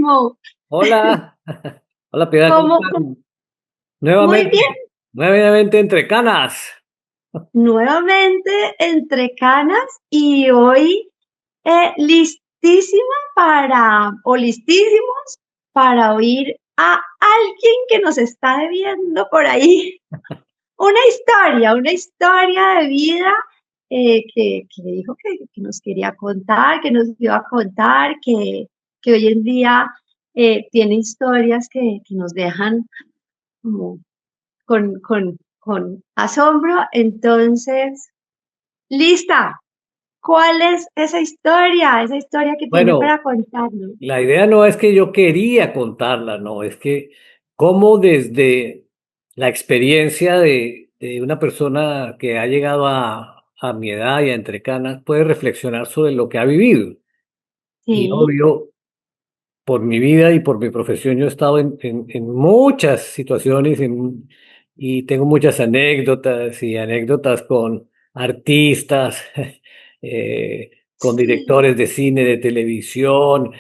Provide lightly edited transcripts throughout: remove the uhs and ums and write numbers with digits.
Máximo. Hola, hola Piedad, ¿cómo ¿Cómo? están? Muy bien, Nuevamente entre canas. nuevamente entre canas y hoy listísima o listísimos para oír a alguien que nos está debiendo por ahí una historia de vida que dijo que nos quería contar, que nos iba a contar, que hoy en día tiene historias que nos dejan como con asombro. Entonces, lista. ¿Cuál es esa historia? Esa historia que tiene Bueno, para contarnos. la idea no es que yo quería contarla, no, es que cómo desde la experiencia de una persona que ha llegado a mi edad y a entre canas puede reflexionar sobre lo que ha vivido. Y Sí, obvio, por mi vida y por mi profesión, yo he estado en muchas situaciones y tengo muchas anécdotas y anécdotas con artistas, eh, con sí, directores de cine, de televisión,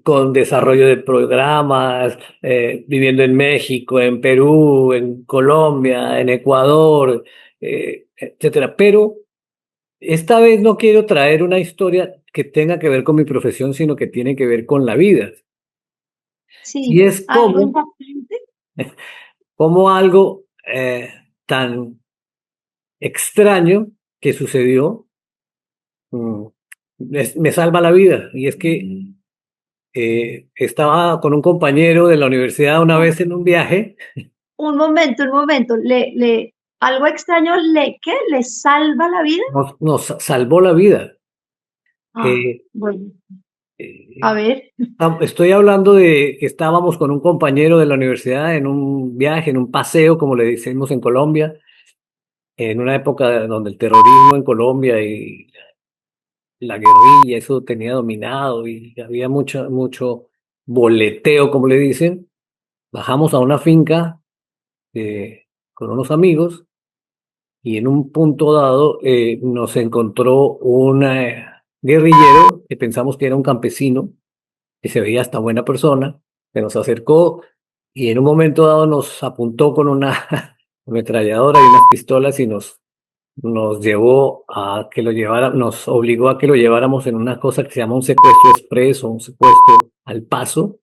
con desarrollo de programas, viviendo en México, en Perú, en Colombia, en Ecuador, etcétera. Pero esta vez no quiero traer una historia que tenga que ver con mi profesión, sino que tiene que ver con la vida. Y sí. es Algo como, impactante. como algo tan extraño que sucedió, mm, me salva la vida. Y es que estaba con un compañero de la universidad una No, vez en un viaje, un momento. Algo extraño, ¿qué? ¿Le salva la vida? nos salvó la vida. Ah, Eh, bueno, a eh, ver. Estoy hablando de que estábamos con un compañero de la universidad en un viaje, en un paseo, como le decimos en Colombia, en una época donde el terrorismo en Colombia y la guerrilla, eso tenía dominado y había mucho boleteo, como le dicen. Bajamos a una finca con unos amigos y en un punto dado nos encontró un guerrillero que pensamos que era un campesino, que se veía hasta buena persona, que nos acercó y en un momento dado nos apuntó con una ametralladora y unas pistolas y nos llevó a que lo llevara, nos obligó a que lo lleváramos en una cosa que se llama un secuestro expreso, un secuestro al paso.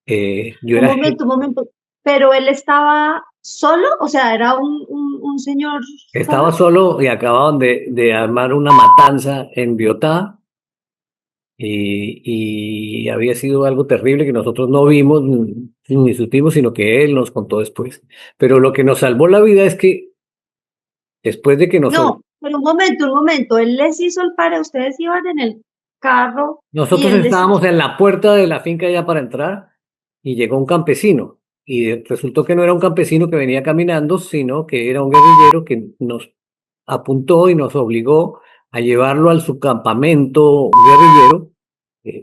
Yo era, Un momento. Pero él estaba solo, o sea, era un señor estaba solo. solo y acababan de armar una matanza en Biotá y había sido algo terrible que nosotros no vimos ni supimos, sino que él nos contó después. Pero lo que nos salvó la vida es que después de que No, pero un momento. Él les hizo el paro, ustedes iban en el carro y nosotros él les hizo. estábamos en la puerta de la finca ya para entrar y llegó un campesino y resultó que no era un campesino que venía caminando, sino que era un guerrillero que nos apuntó y nos obligó a llevarlo al subcampamento guerrillero.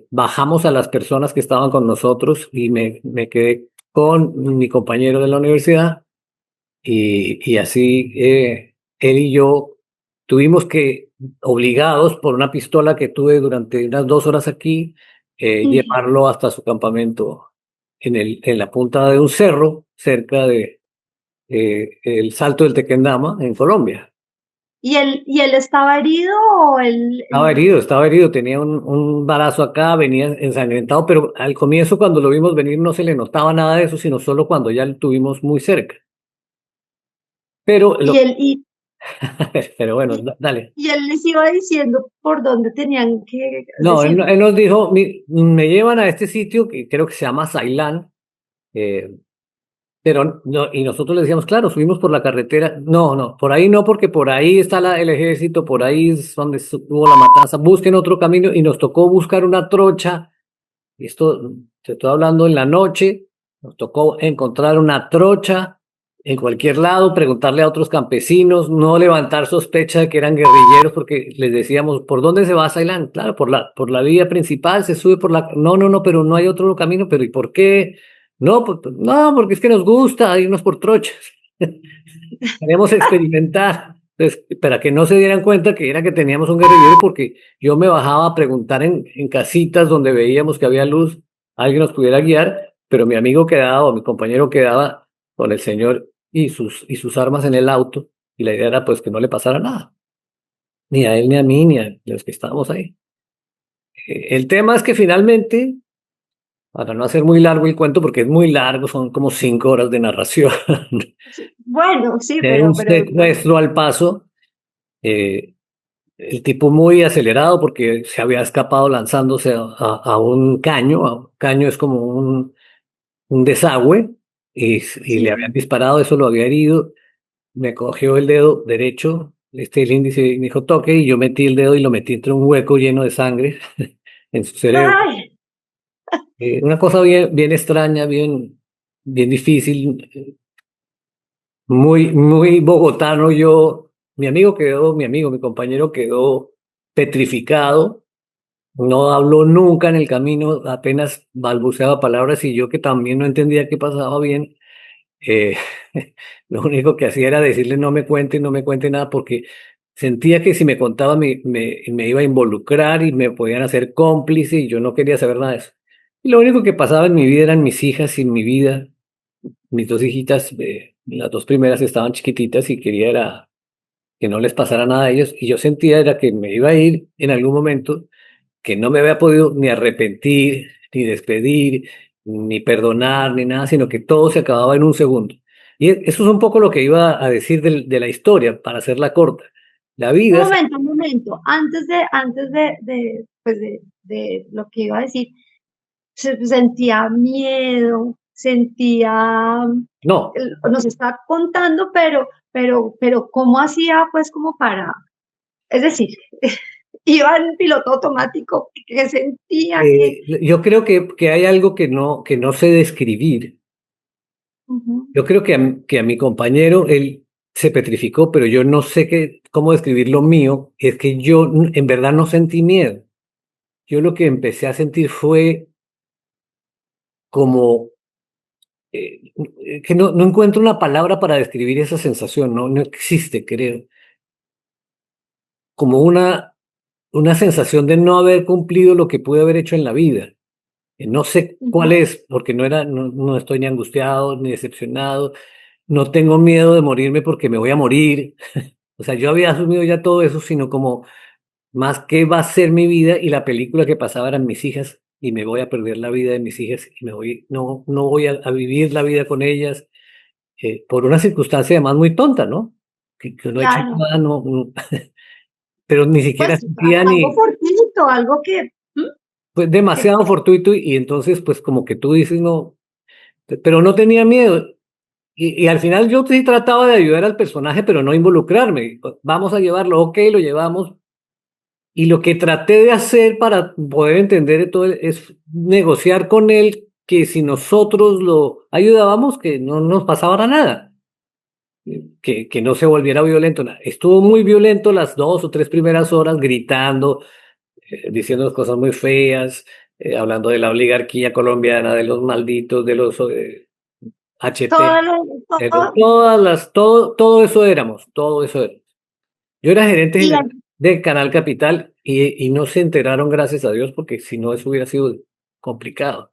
Bajamos a las personas que estaban con nosotros y me quedé con mi compañero de la universidad y así él y yo tuvimos que, obligados por una pistola que tuve durante unas 2 horas aquí, Sí. llevarlo hasta su campamento en la punta de un cerro cerca de el Salto del Tequendama en Colombia. Y él estaba herido o Estaba herido, tenía un balazo acá, venía ensangrentado, pero al comienzo cuando lo vimos venir no se le notaba nada de eso, sino solo cuando ya lo tuvimos muy cerca. Pero, y él, pero bueno, y, dale. y él les iba diciendo por dónde tenían que, es No, decir, él nos dijo, me llevan a este sitio que creo que se llama Ceilán, eh, pero no, y nosotros le decíamos, claro, subimos por la carretera. No, no, por ahí no, porque por ahí está el ejército, por ahí es donde hubo la matanza. Busquen otro camino y nos tocó buscar una trocha. Y esto te estoy hablando en la noche. Nos tocó encontrar una trocha en cualquier lado, preguntarle a otros campesinos, no levantar sospecha de que eran guerrilleros, porque les decíamos, ¿por dónde se va a Ceilán? Claro, por la vía principal, se sube por la... No, no, no, pero no hay otro camino, pero ¿y por qué? No, no, porque es que nos gusta irnos por trochas. Queremos experimentar. Entonces, para que no se dieran cuenta que era que teníamos un guerrillero, porque yo me bajaba a preguntar en casitas donde veíamos que había luz alguien nos pudiera guiar, pero mi amigo quedaba o mi compañero quedaba con el señor y sus armas en el auto, y la idea era pues que no le pasara nada, ni a él, ni a mí, ni a los que estábamos ahí. El tema es que finalmente, para no hacer muy largo el cuento, porque es muy largo, son como 5 horas de narración, Sí, bueno, sí, de un pero secuestro al paso, eh, el tipo muy acelerado porque se había escapado lanzándose a un caño. Un caño es como un desagüe y le habían sí. disparado, eso lo había herido. Me cogió el dedo derecho, el índice, y me dijo toque, y yo metí el dedo y lo metí entre un hueco lleno de sangre en su cerebro. Ay, Una cosa bien, bien extraña, bien difícil, muy bogotano. Mi compañero quedó petrificado. No habló nunca en el camino, apenas balbuceaba palabras y yo que también no entendía qué pasaba bien, eh, lo único que hacía era decirle no me cuente nada porque sentía que si me contaba me iba a involucrar y me podían hacer cómplice y yo no quería saber nada de eso. Y lo único que pasaba en mi vida eran mis hijas y mi vida, mis dos hijitas, las dos primeras estaban chiquititas y quería era que no les pasara nada a ellos y yo sentía era que me iba a ir en algún momento, que no me había podido ni arrepentir, ni despedir, ni perdonar, ni nada, sino que todo se acababa en un segundo. Y eso es un poco lo que iba a decir de la historia, para hacerla corta. La vida, un momento, pues de lo que iba a decir, sentía miedo, sentía, no, nos está contando, pero ¿cómo hacía pues como para, es decir, iba en piloto automático, que sentía que, yo creo que hay algo que no sé describir. ujú, Yo creo que a mi compañero, él se petrificó, pero yo no sé cómo describir lo mío. Es que yo en verdad no sentí miedo. Yo lo que empecé a sentir fue como que no encuentro una palabra para describir esa sensación, no existe, creo. Como una sensación de no haber cumplido lo que pude haber hecho en la vida. No sé cuál ujú, es, porque no estoy ni angustiado ni decepcionado, no tengo miedo de morirme porque me voy a morir. O sea, yo había asumido ya todo eso, sino como más qué va a ser mi vida y la película que pasaba eran mis hijas y me voy a perder la vida de mis hijas y no voy a vivir la vida con ellas por una circunstancia además muy tonta, ¿no? Que no he hecho claro, nada, pero ni siquiera pues sentía algo ni, fortuito, algo que, pues que, demasiado fortuito y entonces pues como que tú dices, no, pero no tenía miedo. Y al final yo sí trataba de ayudar al personaje, pero no involucrarme. Vamos a llevarlo, ok, lo llevamos. Y lo que traté de hacer para poder entender todo es negociar con él que si nosotros lo ayudábamos, que no nos pasara nada, que no se volviera violento. Estuvo muy violento las 2 o 3 primeras horas, gritando, diciendo cosas muy feas, hablando de la oligarquía colombiana, de los malditos, de los HT, todo, pero todo, todo eso éramos, todo eso éramos. Yo era gerente y general de Canal Capital y no se enteraron, gracias a Dios, porque si no, eso hubiera sido complicado.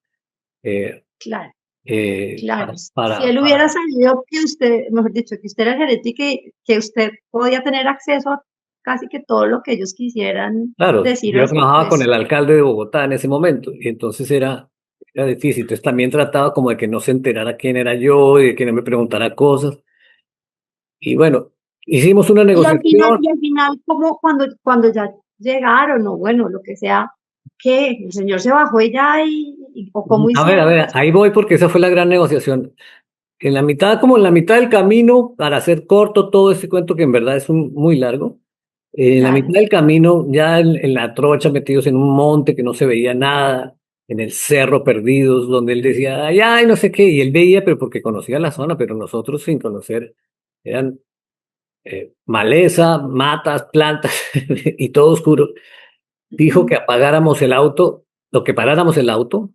Eh, claro. Claro, si él hubiera para... sabido que usted, mejor dicho, que usted era el gerente y que usted podía tener acceso a casi que todo lo que ellos quisieran Claro, decir o yo hacer, trabajaba con pues el alcalde de Bogotá en ese momento y entonces era difícil. Entonces también trataba como de que no se enterara quién era yo y de que no me preguntara cosas. Y bueno, hicimos una negociación. y al final, como cuando ya llegaron, o bueno, lo que sea, que el señor se bajó ella o cómo A hicieron, ver, pues, ahí voy porque esa fue la gran negociación. Como en la mitad del camino, para hacer corto todo este cuento que en verdad es muy largo, en la mitad claro, del camino, ya en la trocha, metidos en un monte que no se veía nada, en el cerro perdidos, donde él decía, ay, ay, no sé qué, y él veía, pero porque conocía la zona, pero nosotros sin conocer, eran maleza, matas, plantas y todo oscuro. Dijo que apagáramos el auto, lo que paráramos el auto.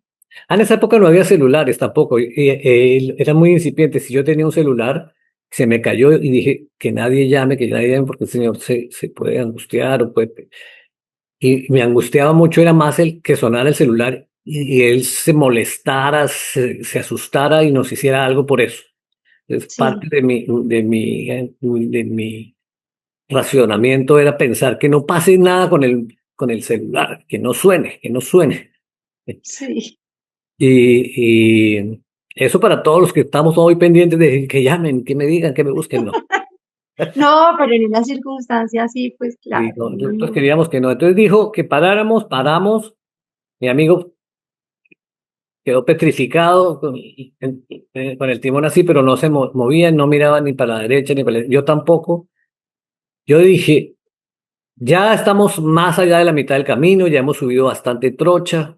En esa época no había celulares tampoco, era muy incipiente. Si yo tenía un celular, se me cayó y dije que nadie llame, que nadie llame, porque el señor se puede angustiar o puede. Y me angustiaba mucho, era más el que sonara el celular y él se molestara, se asustara y nos hiciera algo por eso. Es parte sí, de mi racionamiento era pensar que no pase nada con el celular, que no suene, que no suene. sí. Y eso para todos los que estamos hoy pendientes de que llamen, que me digan, que me busquen, no. No, pero en una circunstancia así, pues Y claro, uno nosotros no. queríamos que no. Entonces dijo que paráramos, paramos. Mi amigo quedó petrificado con el timón así, pero no se movía, no miraba ni para la derecha ni para la. Yo tampoco. Yo dije, ya estamos más allá de la mitad del camino, ya hemos subido bastante trocha,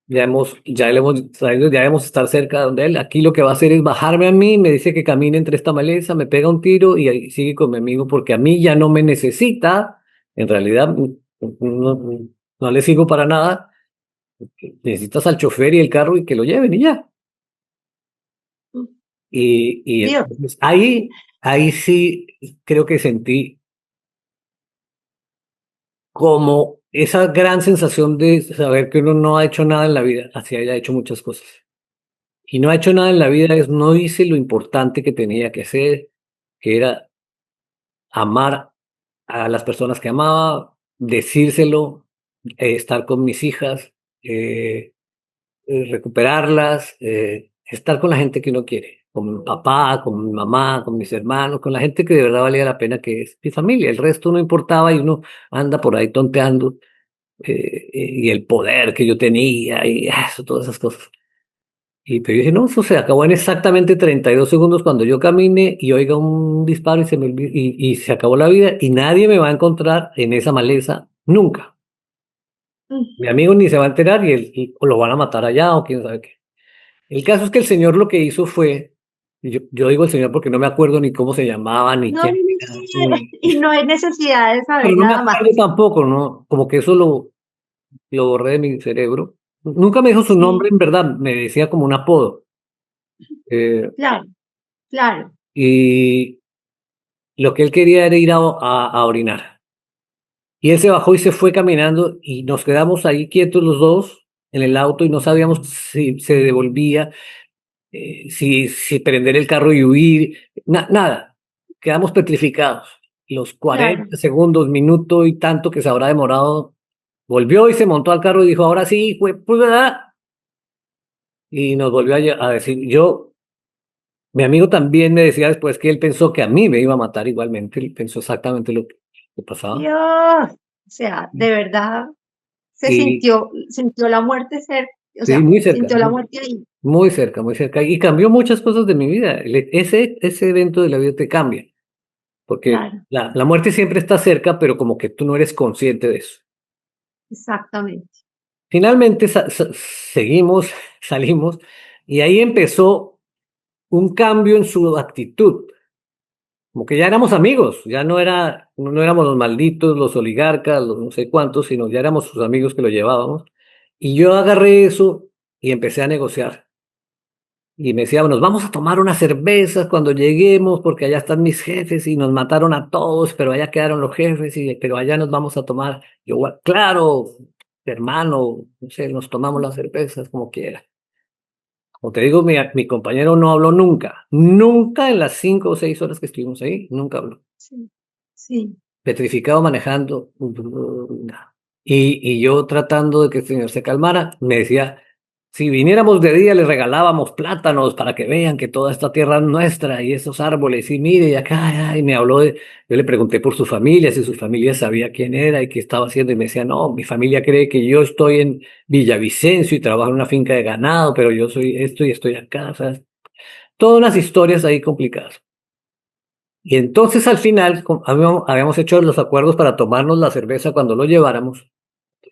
ya le hemos salido, ya debemos estar cerca de donde él. Aquí lo que va a hacer es bajarme a mí, me dice que camine entre esta maleza, me pega un tiro y ahí sigue con mi amigo porque a mí ya no me necesita. En realidad, no, no le sigo para nada. Necesitas al chofer y el carro y que lo lleven y ya. Y Dios, entonces ahí sí creo que sentí como esa gran sensación de saber que uno no ha hecho nada en la vida, así haya hecho muchas cosas. Y no ha hecho nada en la vida es no hice lo importante que tenía que hacer, que era amar a las personas que amaba, decírselo, estar con mis hijas, eh, recuperarlas, estar con la gente que uno quiere, con mi papá, con mi mamá, con mis hermanos, con la gente que de verdad valía la pena, que es mi familia. El resto no importaba y uno anda por ahí tonteando, y el poder que yo tenía y eso, todas esas cosas. Y pero yo dije, no, eso se acabó en exactamente 32 segundos cuando yo camine y oiga un disparo y y se acabó la vida y nadie me va a encontrar en esa maleza nunca. mm, Mi amigo ni se va a enterar o lo van a matar allá o quién sabe qué. El caso es que el señor lo que hizo fue, y yo digo el señor porque no me acuerdo ni cómo se llamaba, ni no, quién era, y no hay necesidad de pero saber no me nada más. acuerdo tampoco, ¿no? Como que eso lo borré de mi cerebro. Nunca me dijo su nombre, Sí, en verdad, me decía como un apodo. Eh, claro, claro, y lo que él quería era ir a orinar. Y él se bajó y se fue caminando y nos quedamos ahí quietos los dos en el auto y no sabíamos si se devolvía, si prender el carro y huir, nada. Quedamos petrificados. Los claro. 40 segundos, minuto y tanto que se habrá demorado, volvió y se montó al carro y dijo, ahora sí, fue, y nos volvió a decir, mi amigo también me decía después que él pensó que a mí me iba a matar igualmente, él pensó exactamente lo que pasaba. Dios, o sea, de verdad se Y sintió la muerte cerca, o sí, sea, muy cerca, sintió la muerte ahí. muy cerca, muy cerca. Y cambió muchas cosas de mi vida. Ese evento de la vida te cambia, porque Claro, la muerte siempre está cerca, pero como que tú no eres consciente de eso. exactamente. Finalmente seguimos, salimos, y ahí empezó un cambio en su actitud. Como que ya éramos amigos, ya no éramos los malditos, los oligarcas, los no sé cuántos, sino ya éramos sus amigos que lo llevábamos. Y yo agarré eso y empecé a negociar. Y me decía, nos vamos a tomar unas cervezas cuando lleguemos, porque allá están mis jefes y nos mataron a todos, pero allá quedaron los jefes, pero allá nos vamos a tomar. Yo, claro, hermano, no sé, nos tomamos las cervezas como quiera. Como te digo, mi compañero no habló nunca, nunca en las 5 o 6 horas que estuvimos ahí, nunca habló. Sí, sí, Petrificado manejando. Y yo tratando de que el señor se calmara, me decía, si viniéramos de día le regalábamos plátanos para que vean que toda esta tierra es nuestra y esos árboles, y mire, y acá, y me habló yo le pregunté por su familia, si su familia sabía quién era y qué estaba haciendo, y me decía, no, mi familia cree que yo estoy en Villavicencio y trabajo en una finca de ganado, pero yo soy esto y estoy acá, o sea, todas unas historias ahí complicadas. Y entonces al final habíamos hecho los acuerdos para tomarnos la cerveza cuando lo lleváramos.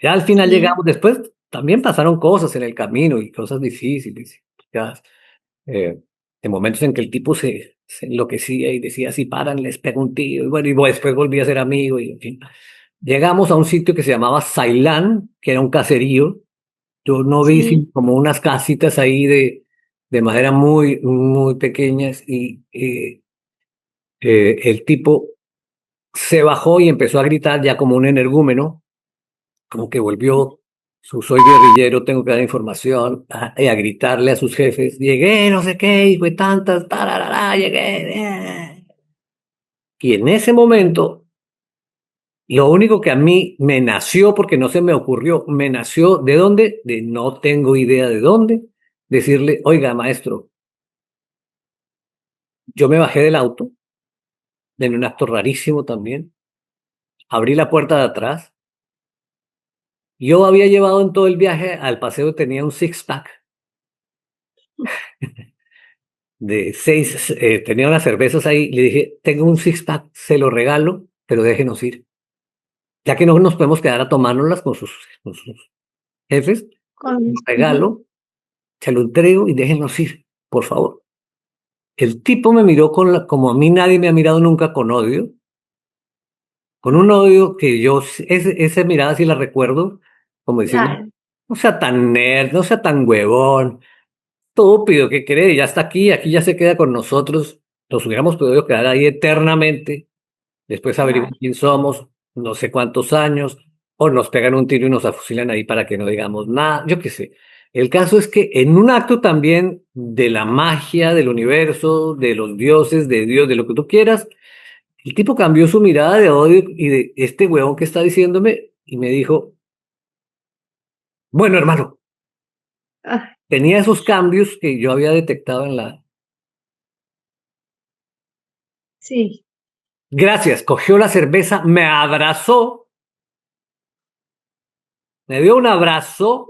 Ya al final sí, llegamos, después también pasaron cosas en el camino y cosas difíciles, ya, eh, en momentos en que el tipo se enloquecía y decía, si paran, les pego un tiro. Y bueno, y después volví a ser amigo y en fin. Llegamos a un sitio que se llamaba Sailán, que era un caserío. Yo no vi sí, sino como unas casitas ahí de madera muy, muy pequeñas y el tipo se bajó y empezó a gritar ya como un energúmeno, como que volvió. soy guerrillero, tengo que dar información, y a gritarle a sus jefes, llegué, no sé qué, y fue tantas, tararara, llegué. Y en ese momento, lo único que a mí me nació, porque no se me ocurrió, me nació ¿de dónde? De no tengo idea de dónde, decirle, oiga, maestro, yo me bajé del auto, en un acto rarísimo también, abrí la puerta de atrás, yo había llevado en todo el viaje al paseo, tenía un six-pack de seis, tenía unas cervezas ahí, le dije, tengo un six-pack, se lo regalo, pero déjenos ir. Ya que no nos podemos quedar a tomárnoslas con sus jefes, lo Ujú. regalo, se lo entrego y déjenos ir, por favor. El tipo me miró como a mí nadie me ha mirado nunca con un odio que yo, esa mirada sí la recuerdo, como diciendo, Claro, no sea tan nerd, no sea tan huevón, estúpido, ¿qué cree? Ya está aquí, aquí ya se queda con nosotros, nos hubiéramos podido quedar ahí eternamente. Después claro. averiguan quién somos, no sé cuántos años, o nos pegan un tiro y nos afusilan ahí para que no digamos nada, yo qué sé. El caso es que en un acto también de la magia del universo, de los dioses, de Dios, de lo que tú quieras, el tipo cambió su mirada de odio y de este huevón que está diciéndome y me dijo, bueno, hermano, Ah, tenía esos cambios que yo había detectado en la... sí. Gracias, cogió la cerveza, me abrazó, me dio un abrazo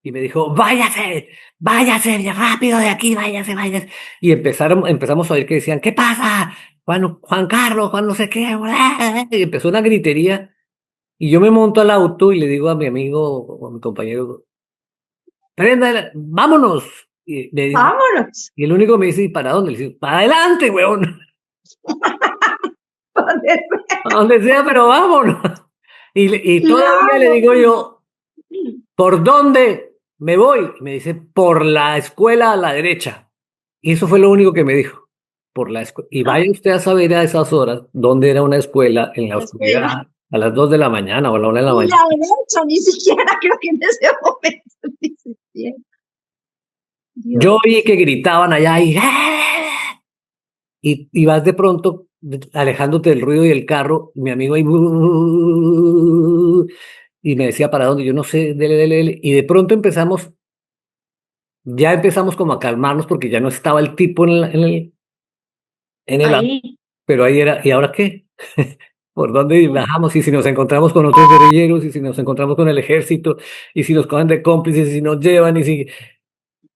y me dijo, váyase, váyase bien rápido de aquí, váyase, váyase. Y empezamos a oír que decían, ¿qué pasa? Juan Carlos, Juan no sé qué. Y empezó una gritería. Y yo me monto al auto y le digo a mi amigo o a mi compañero, prenda, vámonos. Vámonos. Y el único que me dice, ¿y para dónde? Le digo, para adelante, weón. A donde sea, pero vámonos. Y todavía le Claro. digo yo, ¿por dónde me voy? Me dice, por la escuela a la derecha. Y eso fue lo único que me dijo. Por la escuela. Y Ah, vaya usted a saber a esas horas dónde era una escuela en la la escuela. oscuridad, a las 2 de la mañana o a la 1 de la Y la mañana. derecha, ni siquiera creo que en ese momento ni siquiera. Yo Dios. vi que gritaban allá y, ¡ah! Y vas de pronto alejándote del ruido y el carro, mi amigo ahí, y me decía para dónde, yo no sé, dele, dele, dele. Y de pronto ya empezamos como a calmarnos porque ya no estaba el tipo en el auto, Ahí. pero ahí era, ¿y ahora qué? ¿Por dónde bajamos? Y si nos encontramos con otros guerrilleros, y si nos encontramos con el ejército, y si nos cogen de cómplices, y si nos llevan, y si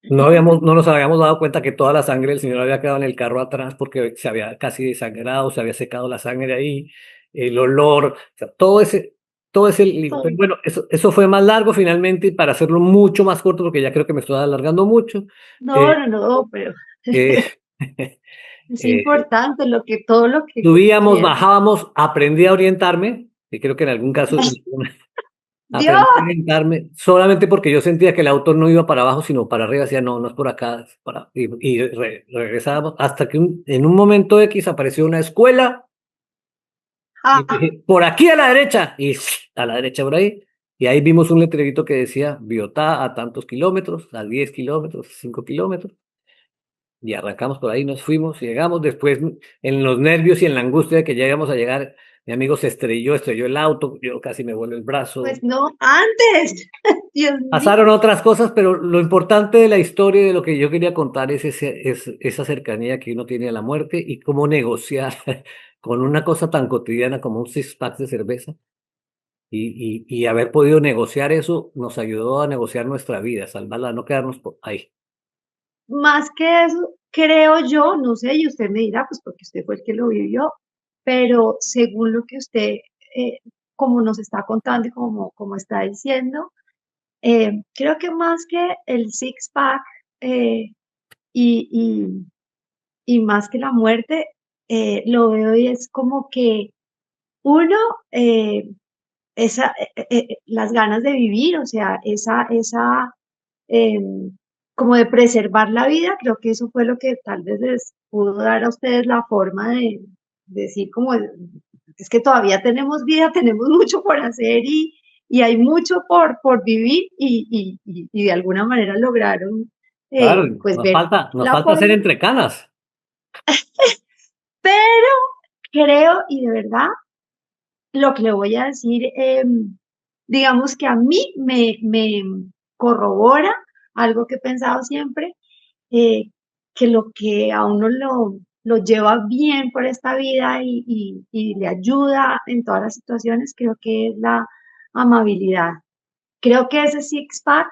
no nos habíamos dado cuenta que toda la sangre del señor había quedado en el carro atrás porque se había casi desangrado, se había secado la sangre ahí, el olor, o sea, todo ese lío. Pero Todo. bueno, eso fue más largo finalmente, y para hacerlo mucho más corto, porque ya creo que me estoy alargando mucho. No, eh, no, no, pero eh, es eh, importante todo lo que subíamos, quieras. bajábamos, aprendí a orientarme, y creo que en algún caso Dios, aprendí a orientarme solamente porque yo sentía que el auto no iba para abajo, sino para arriba, decía, no, no es por acá, regresábamos, hasta que en un momento X apareció una escuela, y ah, dije, por aquí a la derecha, y a la derecha por ahí, y ahí vimos un letrerito que decía, Biotá a tantos kilómetros, a 10 kilómetros, 5 kilómetros, y arrancamos por ahí, nos fuimos, y llegamos después en los nervios y en la angustia de que ya íbamos a llegar, mi amigo se estrelló el auto, yo casi me vuelo el brazo. pues no, antes. Dios mío. Pasaron otras cosas, pero lo importante de la historia y de lo que yo quería contar es esa cercanía que uno tiene a la muerte y cómo negociar con una cosa tan cotidiana como un six-pack de cerveza. Y haber podido negociar eso nos ayudó a negociar nuestra vida, salvarla, no quedarnos ahí. Más que eso, creo yo, no sé, y usted me dirá, pues porque usted fue el que lo vivió, pero según lo que usted, eh, como nos está contando y como está diciendo, creo que más que el six-pack eh, y, y, y más que la muerte, lo veo y es como que uno, eh, las ganas de vivir, o sea, em, como de preservar la vida, creo que eso fue lo que tal vez les pudo dar a ustedes la forma de decir como, es que todavía tenemos vida, tenemos mucho por hacer y hay mucho por vivir y de alguna manera lograron Claro, pues ver nos la falta hacer forma, entre canas. pero creo y de verdad lo que le voy a decir, digamos que a mí me corrobora algo que he pensado siempre, eh, que lo que a uno lo lleva bien por esta vida y le ayuda en todas las situaciones, creo que es la amabilidad. Creo que ese six-pack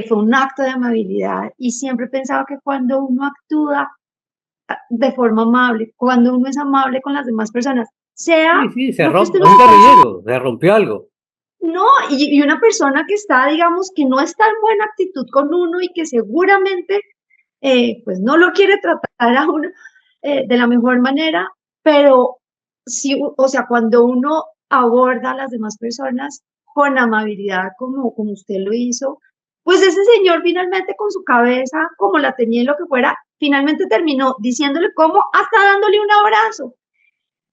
fue un acto de amabilidad y siempre he pensado que cuando uno actúa de forma amable, cuando uno es amable con las demás personas, sea Sí, sí, lo que usted es un esté pensando, guerrillero, se rompió algo. no, y una persona que está, digamos, que no está en buena actitud con uno y que seguramente pues no lo quiere tratar a uno de la mejor manera, pero sí, o sea, cuando uno aborda a las demás personas con amabilidad, como usted lo hizo, pues ese señor finalmente con su cabeza, como la tenía y lo que fuera, finalmente terminó diciéndole cómo, hasta dándole un abrazo.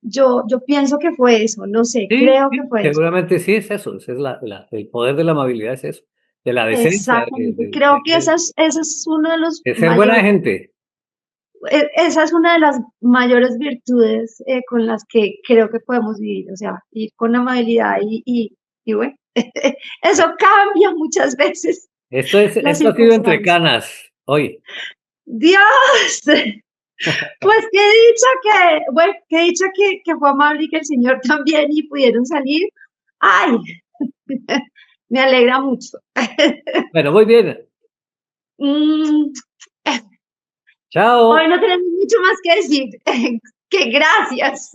Yo pienso que fue eso, no sé, Sí, creo que sí, fue eso. seguramente sí es eso, ese es el poder de la amabilidad es eso, de la decencia, Exactamente, creo que esa es uno de los de ser buena mayores, gente. esa es una de las mayores virtudes con las que creo que podemos vivir, o sea, ir con amabilidad y bueno, eso cambia muchas veces las Esto ha sido entre circunstancias. canas hoy. Dios, pues bueno, qué dicha que fue amable y que el Señor también y pudieron salir. Ay, me alegra mucho. Bueno, muy bien. Mm, Hoy Chao. no tenemos mucho más que decir. Que gracias.